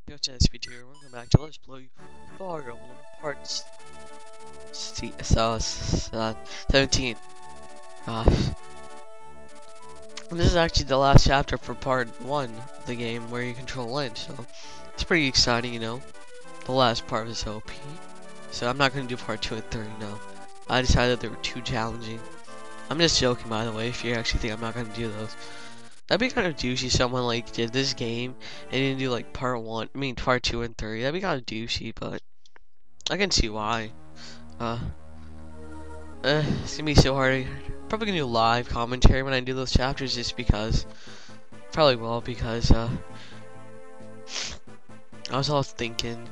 Yo, it's here. Welcome back to Let's Play Fire Emblem Parts 17. Gosh. And this is actually the last chapter for part 1 of the game where you control Lynch, so it's pretty exciting, you know. The last part was OP. So I'm not going to do part 2 and 3 now. I decided they were too challenging. I'm just joking, by the way, if you actually think I'm not going to do those. That'd be kind of douchey. Someone like did this game and didn't do like part 2 and 3. That'd be kind of douchey, but I can see why. Uh, it's gonna be so hard. Probably gonna do live commentary when I do those chapters, just because. Probably will, because I was all thinking.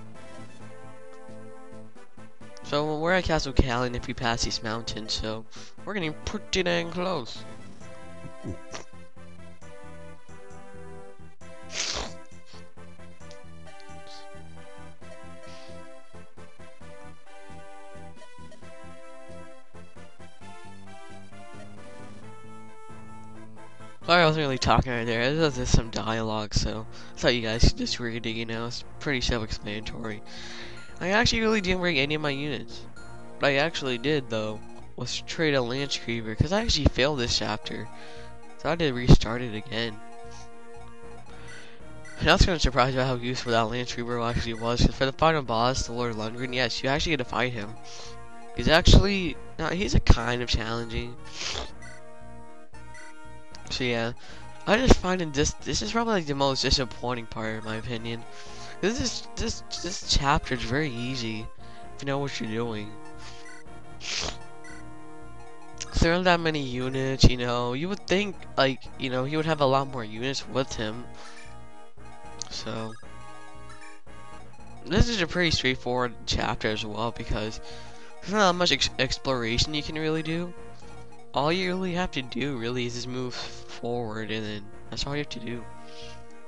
So we're at Castle Callan if we pass these mountains, so we're getting pretty dang close. Sorry, I wasn't really talking right there. This was just some dialogue, so I thought you guys could just read it, you know. It's pretty self-explanatory. I actually really didn't bring any of my units. What I actually did, though, was trade a Lance Creeper, because I actually failed this chapter. So I had to restart it again. And I was kind of surprised about how useful that Lance Creeper actually was, because for the final boss, the Lord Lundgren, yes, you actually get to fight him. He's actually, he's a kind of challenging. So yeah, I just find this is probably like the most disappointing part in my opinion. This chapter is very easy if you know what you're doing. There aren't that many units, you know. You would think like, you know, he would have a lot more units with him. So this is a pretty straightforward chapter as well, because there's not much exploration you can really do. All you really have to do really is just move forward, and then that's all you have to do.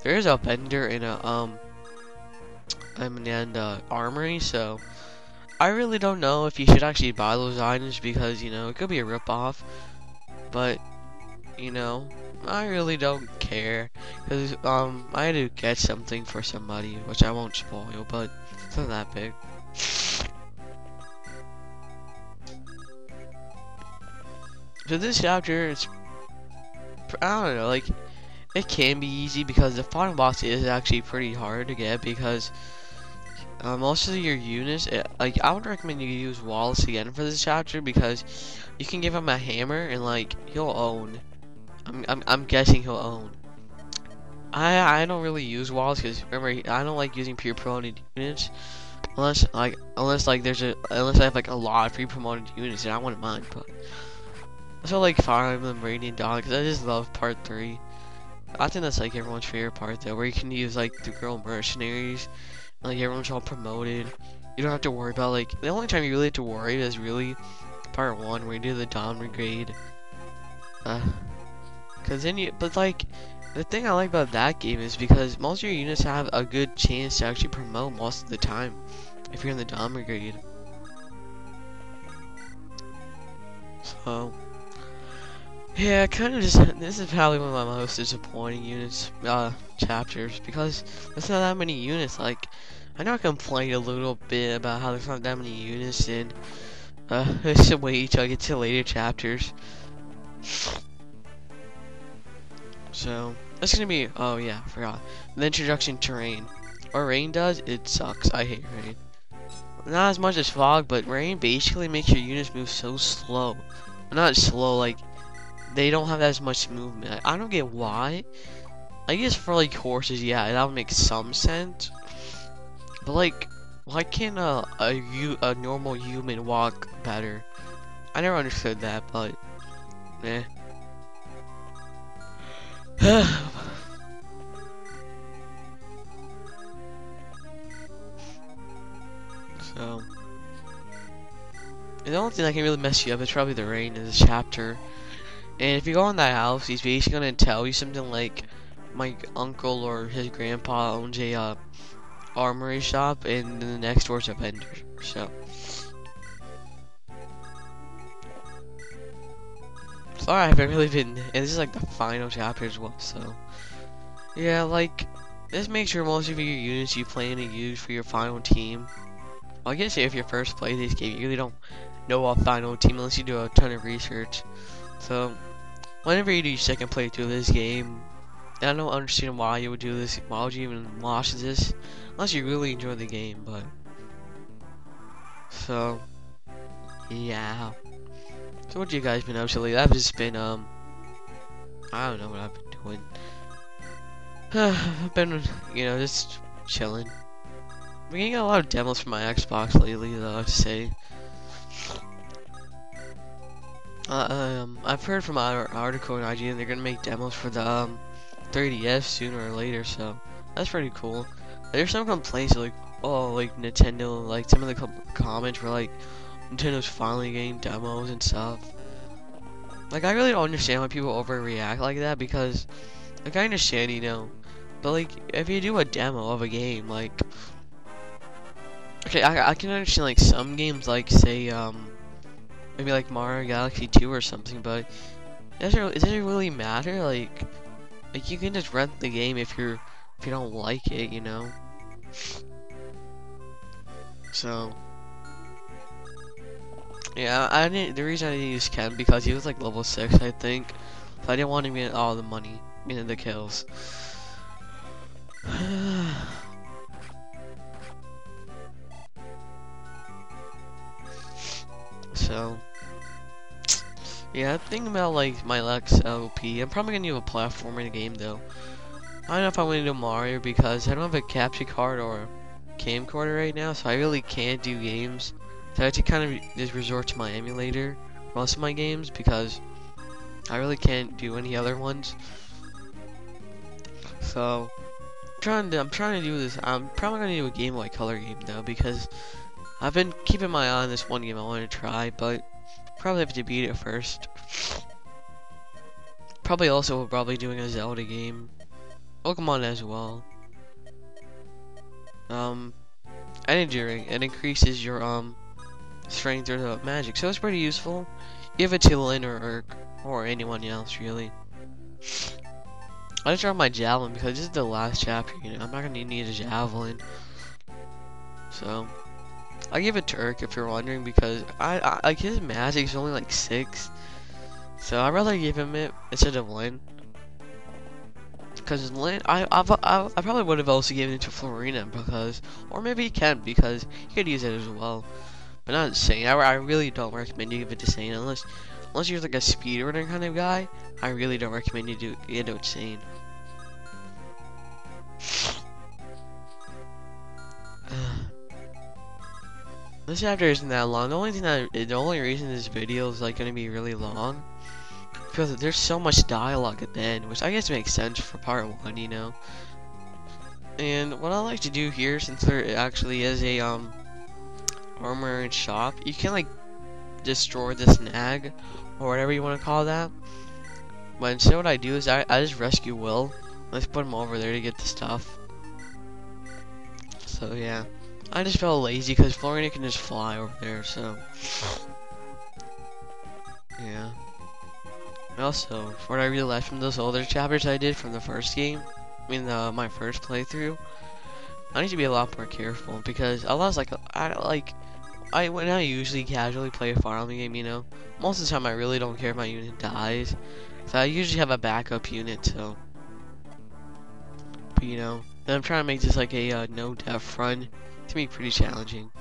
There is a vendor in a armory, so I really don't know if you should actually buy those items, because you know it could be a ripoff. But you know, I really don't care, because I had to get something for somebody, which I won't spoil, but it's not that big. So this chapter is, I don't know, like, it can be easy because the final boss is actually pretty hard to get, because most of your units, like, I would recommend you use Wallace again for this chapter, because you can give him a hammer and like he'll own. I'm guessing he'll own. I don't really use Wallace because remember I don't like using pre-promoted units unless I have like a lot of pre-promoted units and I wouldn't mind, but. So like Fire Emblem Radiant Dawn, because I just love part 3. I think that's like everyone's favorite part though, where you can use like the girl mercenaries, and, like everyone's all promoted. You don't have to worry about like, the only time you really have to worry is really part 1 where you do the Dawn Brigade. Cause then but like, the thing I like about that game is because most of your units have a good chance to actually promote most of the time, if you're in the Dawn Brigade. So. Yeah, kind of just, this is probably one of my most disappointing chapters, because there's not that many units. Like, I know I complained a little bit about how there's not that many units, and, just wait till I get to later chapters. So, that's gonna be, oh yeah, I forgot. The introduction to rain. What rain does, it sucks. I hate rain. Not as much as fog, but rain basically makes your units move so slow. Not slow, like, they don't have as much movement. I don't get why. I guess for like horses, yeah, that would make some sense. But like, why can't a normal human walk better? I never understood that, but eh. So the only thing that can really mess you up is probably the rain in this chapter. And if you go in that house, he's basically gonna tell you something like, my uncle or his grandpa owns a armory shop, and the next door's a vendor. So, sorry, I haven't really been. And this is like the final chapter as well. So, yeah, like, Just make sure most of your units you plan to use for your final team. Well, I guess if you first play this game, you really don't know a final team unless you do a ton of research. So, whenever you do your second playthrough of this game, I don't understand why you would do this. Why would you even watch this? Unless you really enjoy the game, but. So, yeah. So, what you guys been up to lately? I've just been, I don't know what I've been doing. I've been, just chilling. I'm getting a lot of demos for my Xbox lately, though, I have to say. I've heard from an article in IG that they're gonna make demos for the 3DS sooner or later, so that's pretty cool. There's some complaints like, oh, like Nintendo, like some of the comments were like, Nintendo's finally getting demos and stuff. Like, I really don't understand why people overreact like that, because, like, I understand, but like, if you do a demo of a game, like, okay, I can understand like some games, like say maybe like Mario Galaxy 2 or something, but does it really matter? Like you can just rent the game if you don't like it, So yeah, the reason I didn't use Ken because he was like level 6, I think. So I didn't want him to get all the money, meaning the kills. So yeah, I'm thinking about like my Lex LP. I'm probably gonna do a platform in a game though. I don't know if I want to do Mario because I don't have a capture card or camcorder right now, so I really can't do games. So I have to kind of just resort to my emulator for most of my games because I really can't do any other ones. So I'm trying to do this. I'm probably gonna do a Game Boy Color game though because I've been keeping my eye on this one game I want to try, but probably have to beat it first. Probably also doing a Zelda game. Pokemon as well. Energy ring. It increases your strength or the magic, so it's pretty useful. Give it to Lynn or Urk or anyone else really. I just dropped my javelin because this is the last chapter. I'm not gonna need a javelin. So I give it to Urk if you're wondering because I like his magic is only like 6, so I'd rather give him it instead of Lynn. Because Lynn, I probably would have also given it to Florina because, or maybe Ken because he could use it as well. But not Sane. I really don't recommend you give it to Sane unless you're like a speedrunner kind of guy. I really don't recommend you get it with Sane. This chapter isn't that long. The only reason this video is like gonna be really long because there's so much dialogue at the end, which I guess makes sense for part 1, And what I like to do here, since there actually is a armor and shop, you can like destroy the snag or whatever you want to call that. But instead, what I do is I just rescue Will. Let's put him over there to get the stuff. So yeah. I just felt lazy because Florina can just fly over there, so yeah. Also, what I realized from those older chapters I did from the first game, my first playthrough, I need to be a lot more careful because I lost when I usually casually play a farming game, most of the time I really don't care if my unit dies, so I usually have a backup unit, so. But then I'm trying to make this like a no death run. To be pretty challenging.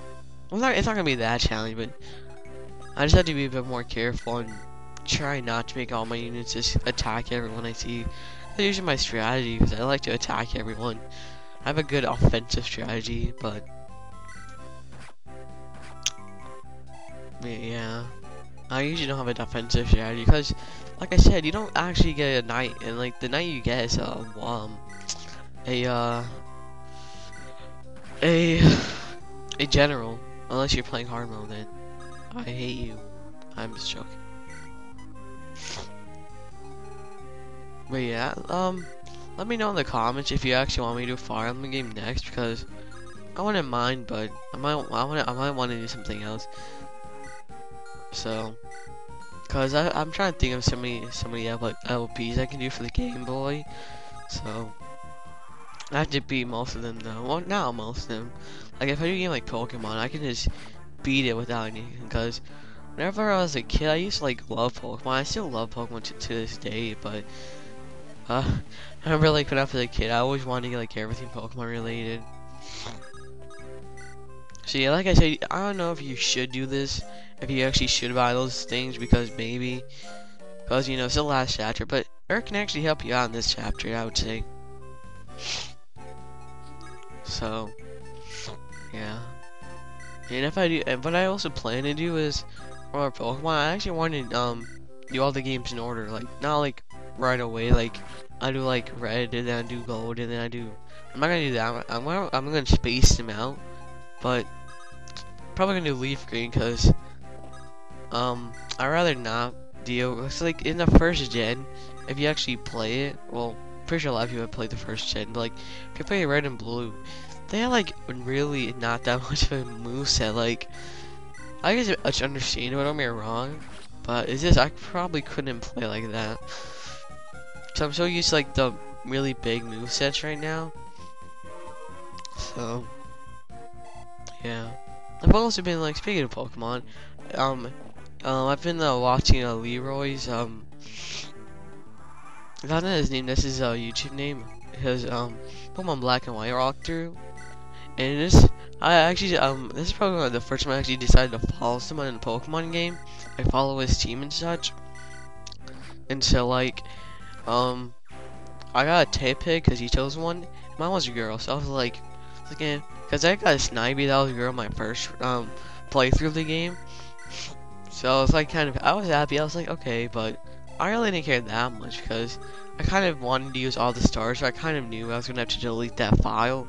Well, it's not gonna be that challenging, but I just have to be a bit more careful and try not to make all my units just attack everyone I see. That's usually my strategy because I like to attack everyone. I have a good offensive strategy, but yeah, I usually don't have a defensive strategy because, like I said, you don't actually get a knight, and like the knight you get is a general, unless you're playing hard mode. Then I hate you. I'm just joking. But yeah, let me know in the comments if you actually want me to fire on the game next because I wouldn't mind, but I might want to do something else. So, cause I'm trying to think of so many LPs I can do for the Game Boy. So I have to beat most of them though. Well, not most of them. Like if I do a game like Pokemon, I can just beat it without anything. Because whenever I was a kid, I used to like love Pokemon. I still love Pokemon to this day. But I remember like when I was a kid, I always wanted to get like everything Pokemon related. So yeah, like I said, I don't know if you should do this. If you actually should buy those things, because maybe, because you know it's the last chapter. But Eric can actually help you out in this chapter, I would say. So yeah. And if I do, and what I also plan to do is, for Pokemon, I actually want to do all the games in order, like not like right away. Like I do like red, and then I do gold, and then I do. I'm not gonna do that. I'm gonna space them out, but probably gonna do leaf green because I'd rather not deal. It's like in the first gen, if you actually play it, well, pretty sure a lot of people have played the first gen, but like if you play red and blue, they have like really not that much of a moveset. Like I guess it's understandable, don't get me wrong, but it's just I probably couldn't play like that. So I'm so used to like the really big movesets right now. So yeah. I've also been like speaking of Pokemon, I've been watching Leroy's that's not his name, that's his YouTube name. His Pokemon Black and White walkthrough. And this I actually this is probably the first time I actually decided to follow someone in a Pokemon game. I follow his team and such. And so like I got a tape pick because he chose one. Mine was a girl, so I was like because I got a Snivy, that was a girl my first playthrough of the game. So I was like I was happy, I was like okay, but I really didn't care that much because I kind of wanted to use all the stars, so I kind of knew I was gonna have to delete that file.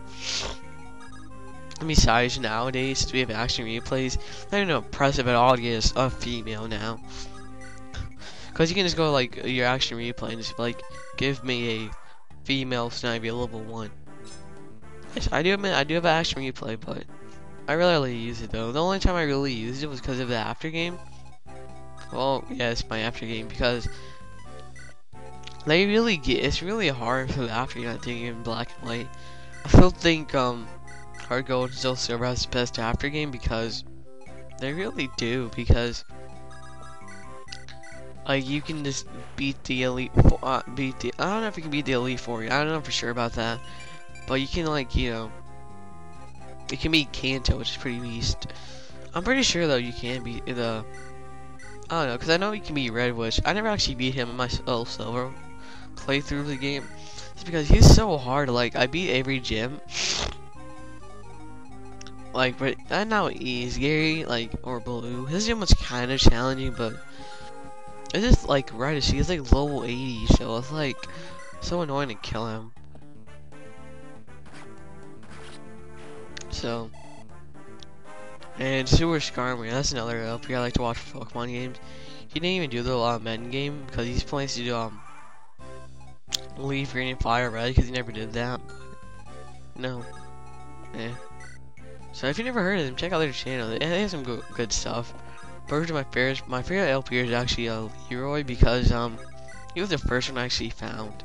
And besides, nowadays, since we have action replays, not even impressive at all to get a female now. Because you can just go like your action replay and just like give me a female Snivy level 1. Yes, I do admit I do have an action replay, but I rarely use it though. The only time I really used it was because of the after game. Well, yeah, it's my after game because they really get it's really hard for the after game, I think, in black and white. I still think Hard Gold still Silver has the best after game because they really do, because like you can just beat the elite I don't know if you can beat the elite 4. I don't know for sure about that, but you can like you can beat Kanto, which is pretty beast. I'm pretty sure though you can beat the I don't know, because I know you can beat Red, which I never actually beat him in my Silver playthrough of the game. It's because he's so hard. Like I beat every gym. Like, but I know he's Gary, like, or Blue. His gym was kind of challenging, but it's just like right as he's like level 80, so it's like so annoying to kill him. So, and Super Skarmory, that's another LP I like to watch for Pokemon games. He didn't even do the men game because he's planning to do Leaf Green and Fire Red because he never did that. No, yeah. So if you never heard of them, check out their channel. They have some good stuff. First, my favorite LP is actually Leroy because he was the first one I actually found.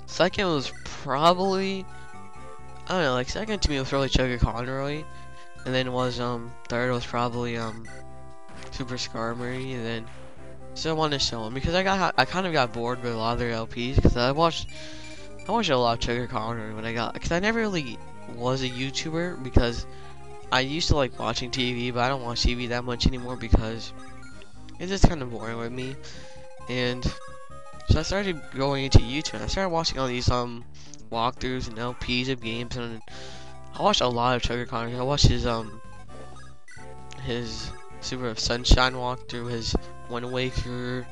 Second was probably I don't know, like second to me was probably Chugga Conroy, and then was third was probably Super Skarmory, and then so on and so on, because I kind of got bored with a lot of their LPs because I watched a lot of Chugga Conroy when because I never really was a YouTuber because I used to like watching TV, but I don't watch TV that much anymore because it's just kind of boring with me. And so I started going into YouTube. I started watching all these walkthroughs and LPs of games, and I watched a lot of Chugga Conroy. I watched his Super Sunshine walkthrough, his Wind Waker,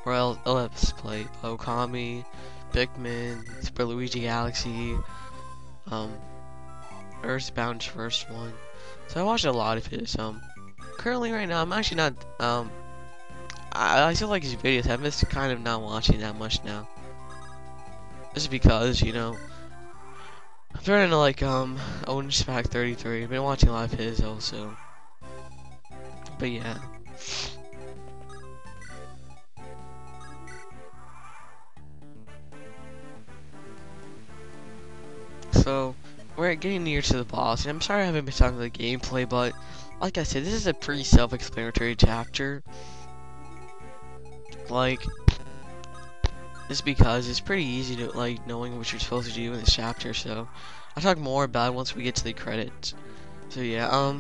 or Let's Play Okami, Pikmin, Super Luigi Galaxy, Earthbound's first one. So I watched a lot of his. Currently right now I'm actually not I still like his videos. I'm just kind of not watching that much now. Just because, I'm starting to like Orange Pack 33. I've been watching a lot of his also. But yeah. So, we're getting near to the boss, and I'm sorry I haven't been talking about the gameplay, but like I said, this is a pretty self-explanatory chapter. Like, just because it's pretty easy to, like, knowing what you're supposed to do in this chapter, so I'll talk more about it once we get to the credits. So yeah,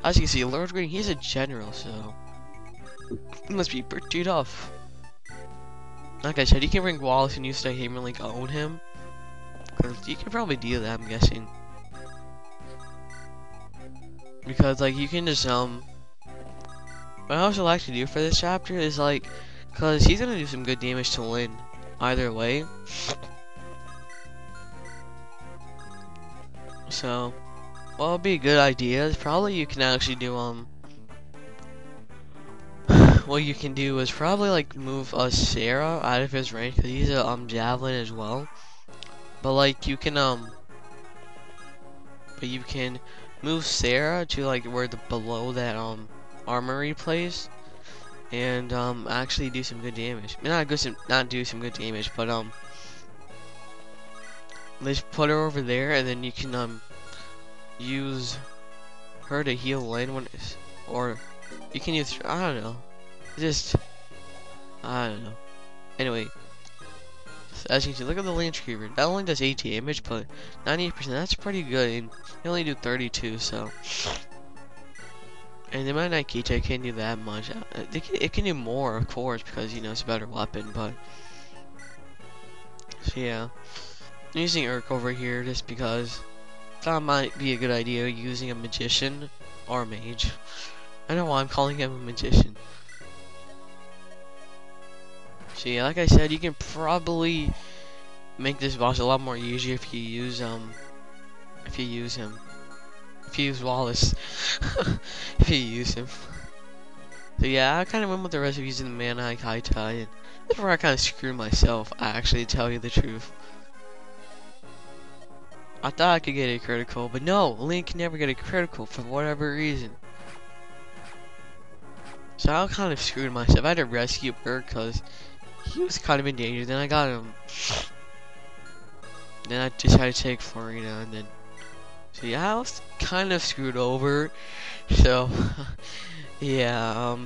as you can see, Lord Green, he's a general, so he must be pretty tough. Like I said, you can bring Wallace and use the hammer and, like, own him. Because you can probably do that, I'm guessing. Because, like, you can just, what I also like to do for this chapter is, like, because he's gonna do some good damage to Lynn, either way. So, what would be a good idea is probably you can actually do, what you can do is probably, like, move, Sarah out of his range, because he's a, javelin as well. But, like, you can, move Sarah to, like, where below that, armory place, and, actually do some good damage. Not do some good damage, but, just put her over there, and then you can, use her to heal Lynn when it's, or you can use, I don't know. I don't know. Anyway. As you can see, look at the Lance Creeper. That only does 8 damage, but 98%, that's pretty good. And you only do 32, so. And the Midnight Keychain can't do that much. It can do more, of course, because, you know, it's a better weapon, but. So, yeah. I'm using Urk over here just because that might be a good idea, using a magician or a mage. I don't know why I'm calling him a magician. So yeah, like I said, you can probably make this boss a lot more easier if you use Wallace. If you use him. So yeah, I kind of went with the rest of using the Mana Kai Tai, and that's where I kind of screwed myself, actually, to tell you the truth. I thought I could get a critical, but no, Link can never get a critical for whatever reason. So I kind of screwed myself. I had to rescue her because he was kind of in danger. Then I got him. Then I decided to take Florina, and then. So yeah, I was kind of screwed over. So yeah,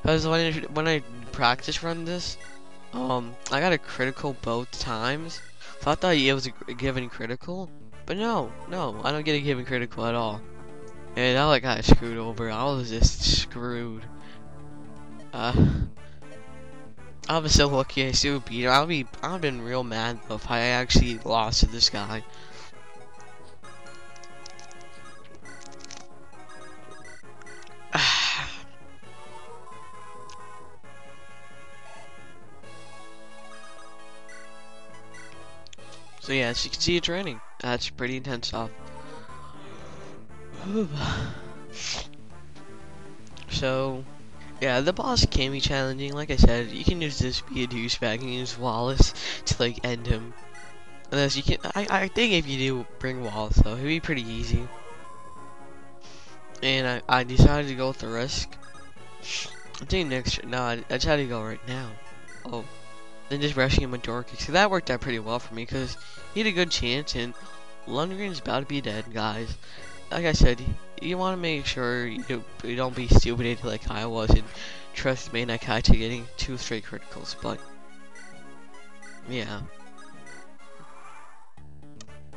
because when I practice run this, I got a critical both times. So I thought it was a given critical, but no, I don't get a given critical at all. And I got screwed over. I was just screwed. I was so lucky I still beat him. I've been real mad though if I actually lost to this guy. So yeah, as you can see, it's raining. That's pretty intense stuff. So yeah, the boss can be challenging. Like I said, you can just be a douchebag and use Wallace to, like, end him. Unless you can, I think if you do bring Wallace though, it'd be pretty easy. And I decided to go with the risk. I think I decided to go right now. Oh, then just rushing him with Dorky. So that worked out pretty well for me because he had a good chance, and Lundgren's about to be dead, guys. Like I said, you want to make sure you don't be stupid like I was and trust Midnight Kai to getting 2 straight criticals, but yeah.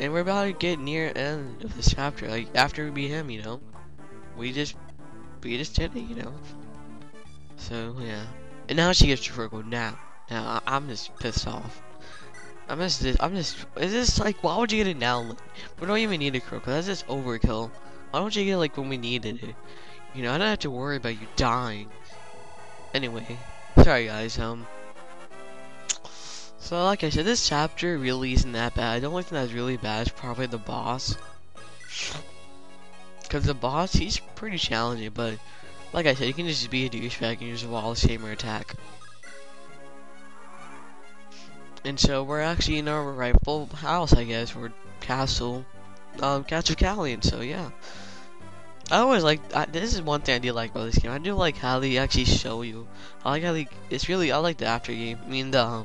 And we're about to get near the end of this chapter. Like, after we beat him, you know, we just did it, you know. So yeah. And now she gets critical. Now I'm just pissed off. Is this like, why would you get it now? We don't even need a critical. That's just overkill. Why don't you get it like when we needed it? You know, I don't have to worry about you dying. Anyway, sorry guys. So like I said, this chapter really isn't that bad. The only thing that's really bad is probably the boss. Cause the boss, he's pretty challenging, but like I said, you can just be a douchebag and use a Wallace hammer attack. And so we're actually in our rightful house, I guess, or castle, Castle Callian. So yeah, I always this is one thing I do like about this game. I do like how they actually show you. I like how I like the after game. I mean the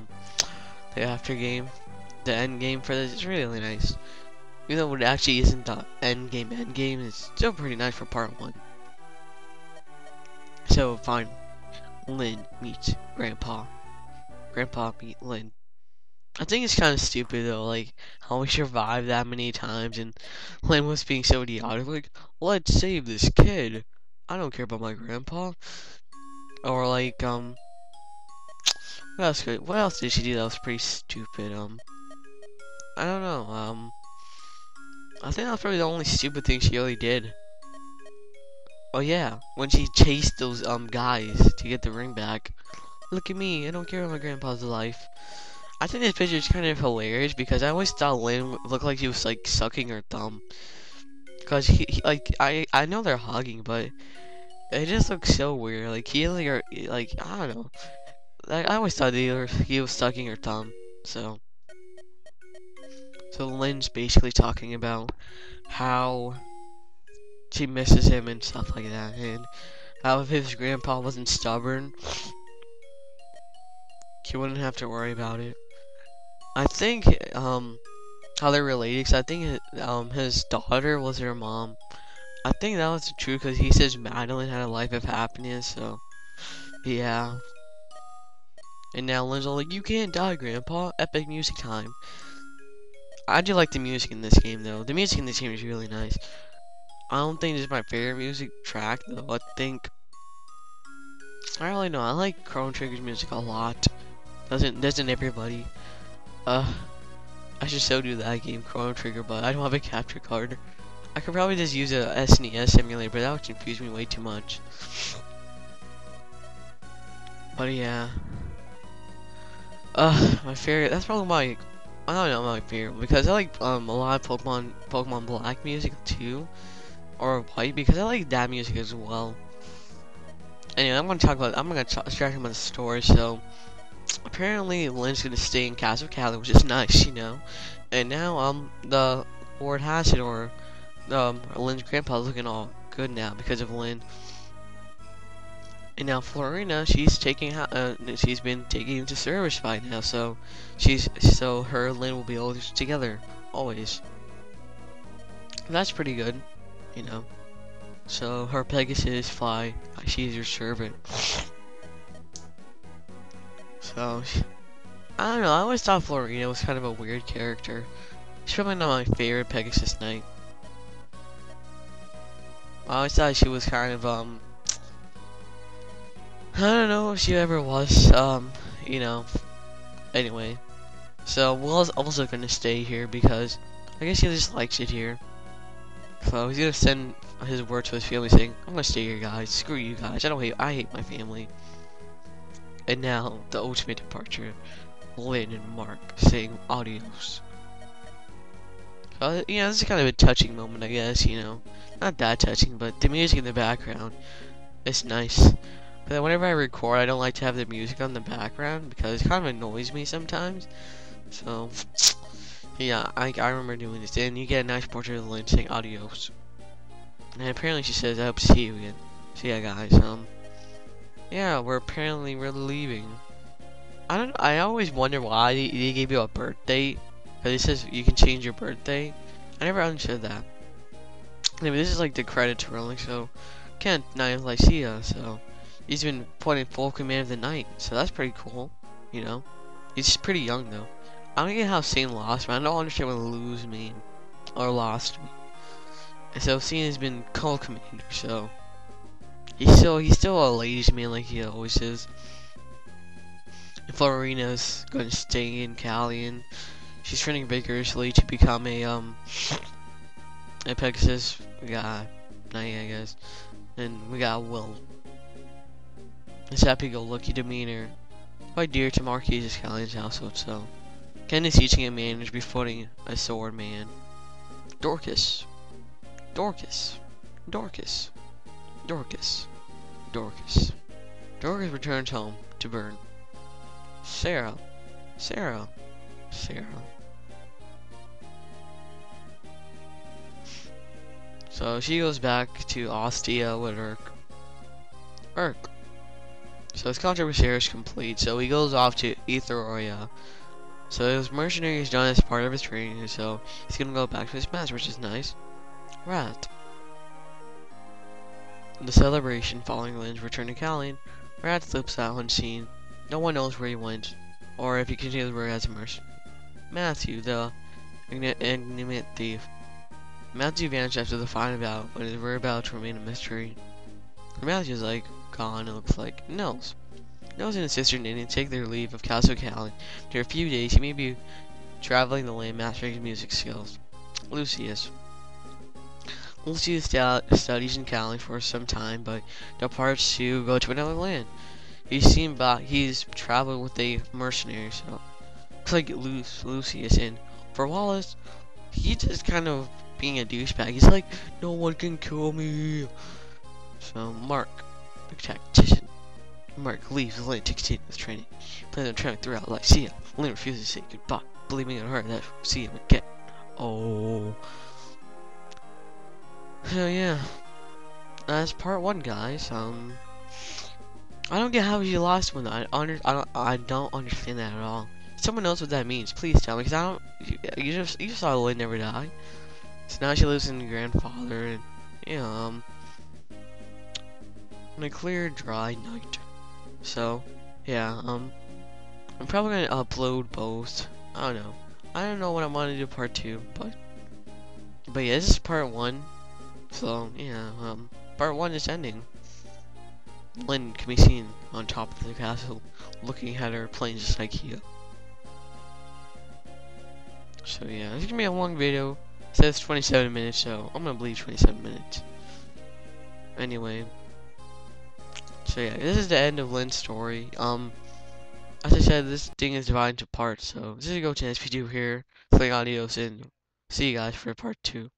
after game, the end game for this is really nice. Even though it actually isn't the end game, it's still pretty nice for part 1. So, fine. Lynn meets Grandpa. Grandpa meet Lynn. I think it's kind of stupid though, like how we survived that many times and Lynn was being so idiotic, like, let's save this kid. I don't care about my grandpa. Or like, what else did she do that was pretty stupid? I don't know, I think that was probably the only stupid thing she really did. Oh yeah, when she chased those, guys to get the ring back. Look at me, I don't care about my grandpa's life. I think this picture is kind of hilarious because I always thought Lynn looked like she was like sucking her thumb. Cause like I know they're hugging, but it just looks so weird. Like like I don't know. Like, I always thought he was sucking her thumb. So Lynn's basically talking about how she misses him and stuff like that, and how if his grandpa wasn't stubborn, she wouldn't have to worry about it. I think how they're related, 'cause I think his daughter was her mom. I think that was true because he says Madeline had a life of happiness, so yeah. And now Lynn's all like, you can't die, Grandpa. Epic music time. I do like the music in this game though. The music in this game is really nice. I don't think this is my favorite music track though. I don't really know. I like Chrono Trigger's music a lot. Doesn't everybody? I should so do that game, Chrono Trigger, but I don't have a capture card. I could probably just use a SNES emulator, but that would confuse me way too much. But yeah. My favorite, that's probably my, I don't know my favorite, because I like, a lot of Pokemon Black music too. Or White, because I like that music as well. Anyway, I'm gonna distract him on the story, so. Apparently, Lynn's gonna stay in Castle Cali, which is nice, you know. And now, the Lord Hassidor, Lynn's grandpa's looking all good now because of Lynn. And now Florina, she's been taken into service by now, so her and Lynn will be always together, always. That's pretty good, you know. So her Pegasus fly, she's your servant. So, I don't know, I always thought Florina was kind of a weird character. She's probably not my favorite Pegasus Knight. I always thought she was kind of, I don't know if she ever was, you know. Anyway, so Will's also gonna stay here because I guess he just likes it here. So he's gonna send his word to his family saying, I'm gonna stay here, guys. Screw you guys. I hate my family. And now, the ultimate departure. Lynn and Mark saying adios. You know, this is kind of a touching moment, I guess, you know. Not that touching, but the music in the background is nice. But whenever I record, I don't like to have the music on the background because it kind of annoys me sometimes. So, yeah, I remember doing this. And you get a nice portrait of Lynn saying adios. And apparently she says, I hope to see you again. So yeah, guys, yeah, we're leaving. I always wonder why they gave you a birth date. Because it says you can change your birthday. I never understood that. Anyway, this is like the credits rolling, so can't deny Lycia, so he's been put in full command of the night, so that's pretty cool, you know. He's pretty young though. I don't get how Saint lost, but I don't understand what lose mean or lost mean. And so Saint has been called commander, so he's still a ladies man like he always is. And Florina's going to stay in Cali, and she's training vigorously to become a Pegasus. We got Knight, I guess, and we got Will. His happy-go-lucky demeanor, quite dear to Marquise's Calian's household. So, Ken is teaching him manners befitting a sword man. Dorcas, Dorcas, Dorcas, Dorcas, Dorcas. Dorcas returns home to Bern. Sarah, Sarah, Sarah. So she goes back to Ostia with Urk. So his contract with Sarah is complete, so he goes off to Etheroria So his mercenary is done as part of his training, so he's gonna go back to his master, which is nice. Rat. The celebration following Lynn's return to Callian, Rat slips out unseen. No one knows where he went, or if he continues to work as a mercenary. Matthew, the ignorant thief. Matthew vanished after the final battle, but his whereabouts remain a mystery. Matthew's like gone, it looks like. Nils. Nils and his sister Nini take their leave of Castle Callian. After a few days, he may be traveling the land mastering his music skills. Lucius. Lucius studies in Callian for some time, but departs to go to another land. He's traveling with a mercenary, so looks like Lucius. And for Wallace, he's just kind of being a douchebag. He's like, no one can kill me. So Mark, the tactician. Mark leaves Lynn to continue his training. Plans on traveling throughout Lycia. Lynn refuses to say goodbye, believing in her that we'll see him again. Oh. So yeah, that's part 1, guys. I don't get how he lost one. I don't understand that at all. If someone knows what that means, please tell me, because I don't. You just saw Lynn never die. So now she lives with her grandfather, and yeah, on a clear, dry night. So yeah, I'm probably gonna upload both. I don't know what I want to do part 2, but yeah, this is part 1. So yeah, part 1 is ending. Lynn can be seen on top of the castle, looking at her playing just like Kia. So yeah, it's gonna be a long video. It says 27 minutes, so I'm gonna believe 27 minutes. Anyway, so yeah, this is the end of Lynn's story. As I said, this thing is divided into parts, so this is a go to this video here. Play adios and see you guys for part 2.